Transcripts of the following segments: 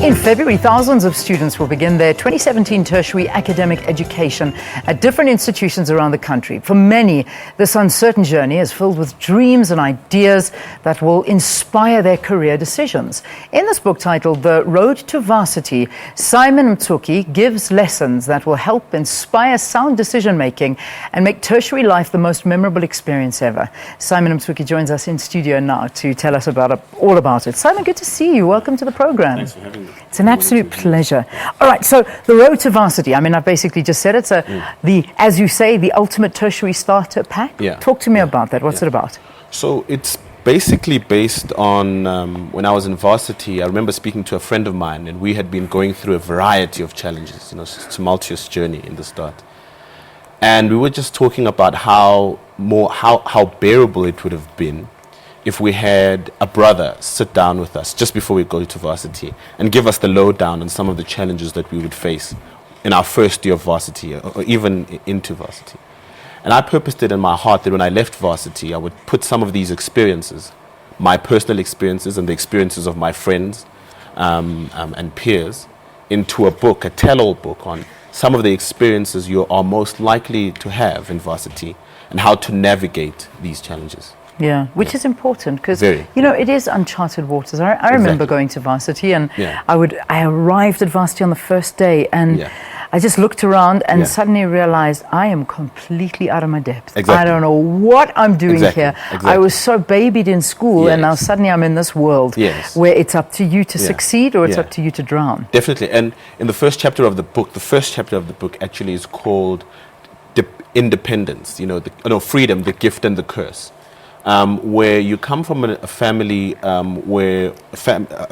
In February, thousands of students will begin their 2017 tertiary academic education at different institutions around the country. For many, this uncertain journey is filled with dreams and ideas that will inspire their career decisions. In this book titled The Road to Varsity, Simon Mtsuki gives lessons that will help inspire sound decision-making and make tertiary life the most memorable experience ever. Simon Mtsuki joins us in studio now to tell us all about it. Simon, good to see you. Welcome to the program. Thanks for having me. It's an absolute pleasure. All right, so the road to varsity. I mean, I've basically just said it's as you say, the ultimate tertiary starter pack. Yeah. Talk to me about that. What's it about? So it's basically based on when I was in varsity. I remember speaking to a friend of mine, and we had been going through a variety of challenges. You know, it's a tumultuous journey in the start, and we were just talking about how bearable it would have been if we had a brother sit down with us just before we go to varsity and give us the lowdown on some of the challenges that we would face in our first year of varsity or even into varsity. And I purposed it in my heart that when I left varsity, I would put some of these experiences, my personal experiences and the experiences of my friends and peers, into a book, a tell-all book on some of the experiences you are most likely to have in varsity and how to navigate these challenges. Yeah, which is important because, you know, it is uncharted waters. I remember going to varsity and I arrived at varsity on the first day and I just looked around and suddenly realized I am completely out of my depth. I don't know what I'm doing here. I was so babied in school and now suddenly I'm in this world where it's up to you to succeed or it's up to you to drown. Definitely. And in the first chapter of the book, actually is called Independence, you know, freedom, the gift and the curse. Where you come from a family a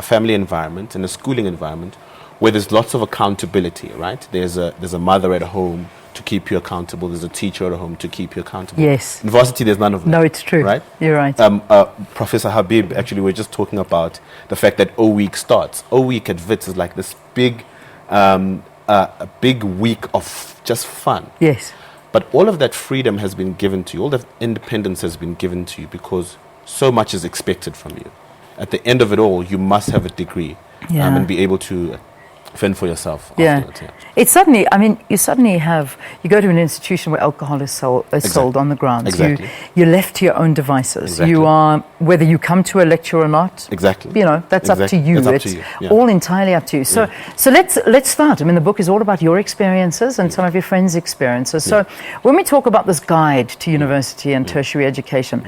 family environment and a schooling environment where there's lots of accountability, right? There's a mother at home to keep you accountable. There's a teacher at home to keep you accountable. Yes. In varsity, there's none of that. No, it's true. Right? You're right. Professor Habib, actually, we're just talking about the fact that O Week starts. O Week at WITS is like this a big week of just fun. Yes. But all of that freedom has been given to you, all that independence has been given to you because so much is expected from you. At the end of it all, you must have a degree and be able to fend for yourself. Afterwards, It's suddenly, I mean, you go to an institution where alcohol is sold on the grounds. Exactly. You're left to your own devices. Exactly. You are, whether you come to a lecture or not. Exactly. You know, that's up to you. That's it's all entirely up to you. So let's start. I mean, the book is all about your experiences and some of your friends' experiences. So when we talk about this guide to university and tertiary education,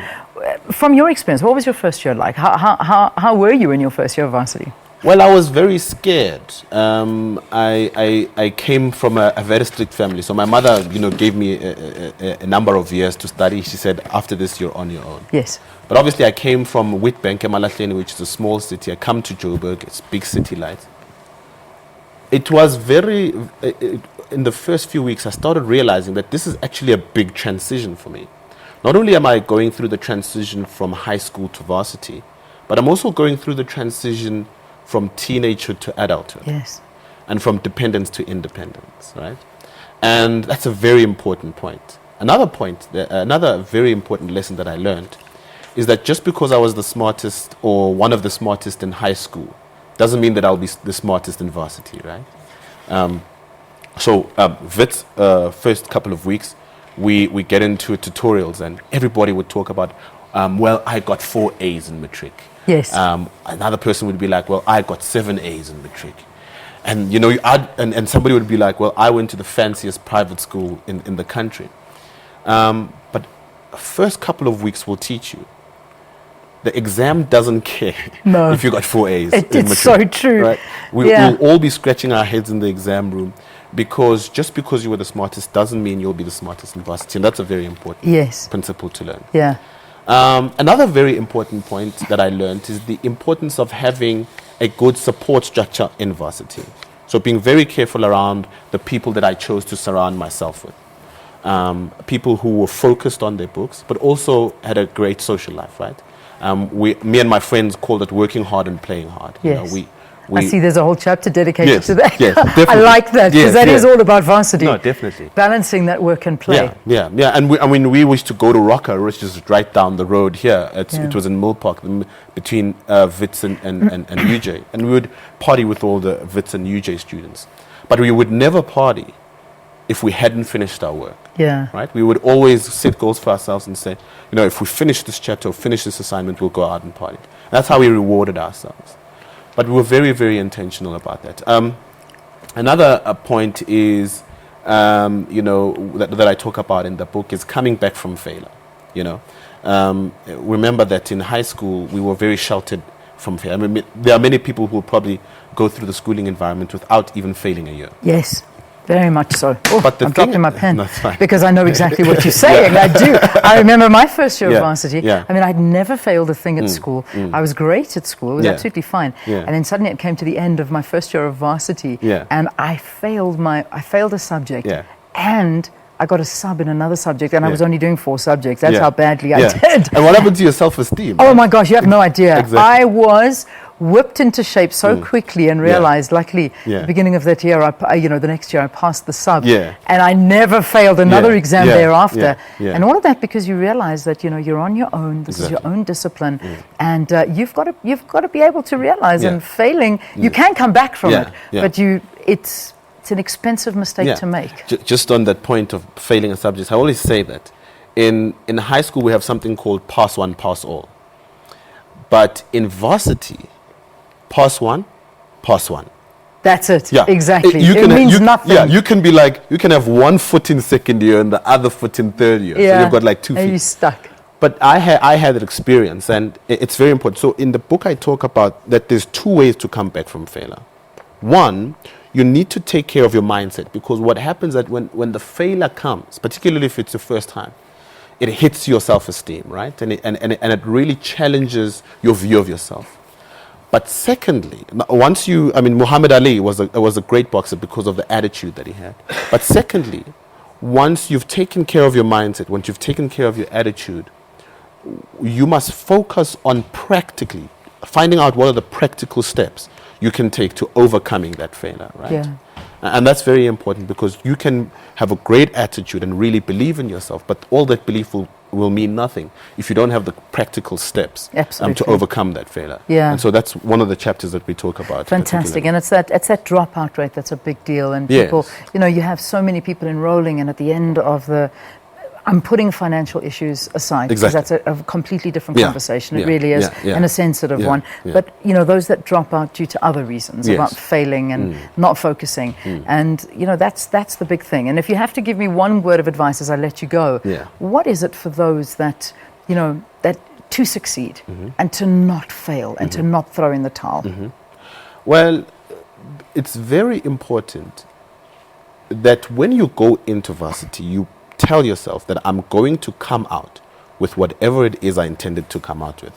from your experience, what was your first year like? How were you in your first year of varsity? Well, I was very scared. I came from a very strict family. So my mother, you know, gave me a number of years to study. She said, after this, you're on your own. Yes. But obviously, I came from Witbank, Emalahleni, which is a small city. I come to Joburg. It's big city lights. It was in the first few weeks, I started realizing that this is actually a big transition for me. Not only am I going through the transition from high school to varsity, but I'm also going through the transition from teenagehood to adulthood. Yes. And from dependence to independence, right? And that's a very important point. Another very important lesson that I learned is that just because I was the smartest or one of the smartest in high school doesn't mean that I'll be the smartest in varsity, right? Wits, first couple of weeks, we get into tutorials and everybody would talk about, well, I got 4 A's in matric. Yes. Another person would be like, well, I got 7 A's in matric. And, you know, and somebody would be like, well, I went to the fanciest private school in the country. But first couple of weeks will teach you. The exam doesn't care if you got 4 A's in matric. It's so true. Right? We'll all be scratching our heads in the exam room because just because you were the smartest doesn't mean you'll be the smartest in varsity. And that's a very important principle to learn. Yeah. Another very important point that I learned is the importance of having a good support structure in varsity. So being very careful around the people that I chose to surround myself with. People who were focused on their books, but also had a great social life, right? Me and my friends called it working hard and playing hard. Yes. You know, I see there's a whole chapter dedicated to that. Yes, I like that, because that is all about varsity. No, definitely. Balancing that work and play. Yeah. And we used to go to Rocker, which is right down the road here. It was in Mill Park, between Wits and UJ. And we would party with all the Wits and UJ students. But we would never party if we hadn't finished our work. Yeah. Right? We would always set goals for ourselves and say, if we finish this chapter or finish this assignment, we'll go out and party. That's how we rewarded ourselves. But we were very, very intentional about that. Another point is, that I talk about in the book is coming back from failure. Remember that in high school, we were very sheltered from failure. I mean, there are many people who will probably go through the schooling environment without even failing a year. Yes. Very much so. Oh, but I'm dropping my pen because I know exactly what you're saying. I do. I remember my first year of varsity. I mean, I'd never failed a thing at school. I was great at school. It was absolutely fine. And then suddenly it came to the end of my first year of varsity, and I failed a subject, and I got a sub in another subject, and I was only doing 4 subjects. That's how badly I did. And what happened to your self-esteem? Oh my gosh, you have no idea. Exactly. I was whipped into shape so quickly and realized, luckily, the beginning of that year, the next year I passed the sub, and I never failed another exam thereafter. And all of that because you realize that you're on your own. This is your own discipline, and you've got to be able to realize. And failing, you can come back from it, but it's an expensive mistake to make. Just on that point of failing a subject, I always say that in high school we have something called pass one, pass all, but in varsity, pass one, pass one. That's it. Yeah. Exactly. It means nothing. Yeah, you can have one foot in second year and the other foot in third year. So you've got like 2 feet. And you're stuck. But I had that experience, and it's very important. So in the book I talk about that there's 2 ways to come back from failure. One, you need to take care of your mindset, because what happens that when the failure comes, particularly if it's the first time, it hits your self-esteem, right? And it really challenges your view of yourself. But secondly, Muhammad Ali was a great boxer because of the attitude that he had. But secondly, once you've taken care of your mindset, once you've taken care of your attitude, you must focus on practically finding out what are the practical steps you can take to overcoming that failure, right? Yeah. And that's very important, because you can have a great attitude and really believe in yourself, but all that belief will mean nothing if you don't have the practical steps to overcome that failure. Yeah. And so that's one of the chapters that we talk about. Fantastic. And it's that dropout rate that's a big deal. And people, you have so many people enrolling, and at the end of I'm putting financial issues aside, because that's a completely different conversation. It really is, and a sensitive one. But, those that drop out due to other reasons, about failing and not focusing. And, that's the big thing. And if you have to give me one word of advice as I let you go, what is it for those that, that to succeed and to not fail and to not throw in the towel? Well, it's very important that when you go into varsity, you tell yourself that I'm going to come out with whatever it is I intended to come out with.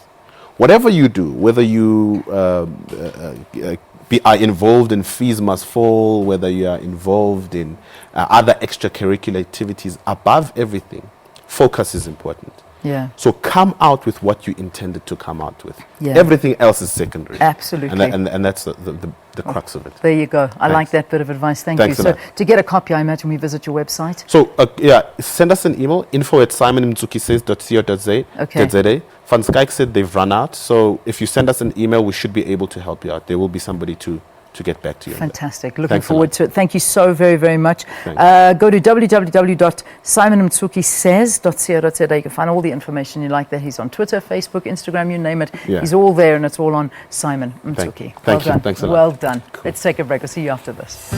Whatever you do, whether you are involved in Fees Must Fall, whether you are involved in other extracurricular activities, above everything, focus is important. Yeah. So come out with what you intended to come out with. Yeah. Everything else is secondary. Absolutely. And that's the crux of it. There you go. I like that bit of advice. Thank you. So to get a copy, I imagine we visit your website. So send us an email, info@simonmtsuki.co.za. Okay. Van Skyke said they've run out. So if you send us an email, we should be able to help you out. There will be somebody to get back to you. Fantastic. Looking forward to it. Thank you so very, very much. Go to www.simonmtsukisays.co.za. You can find all the information you like there. He's on Twitter, Facebook, Instagram, you name it. Yeah. He's all there, and it's all on Simon Mtsuki. Thank you. Thanks a lot. Well done. Cool. Let's take a break. I'll see you after this.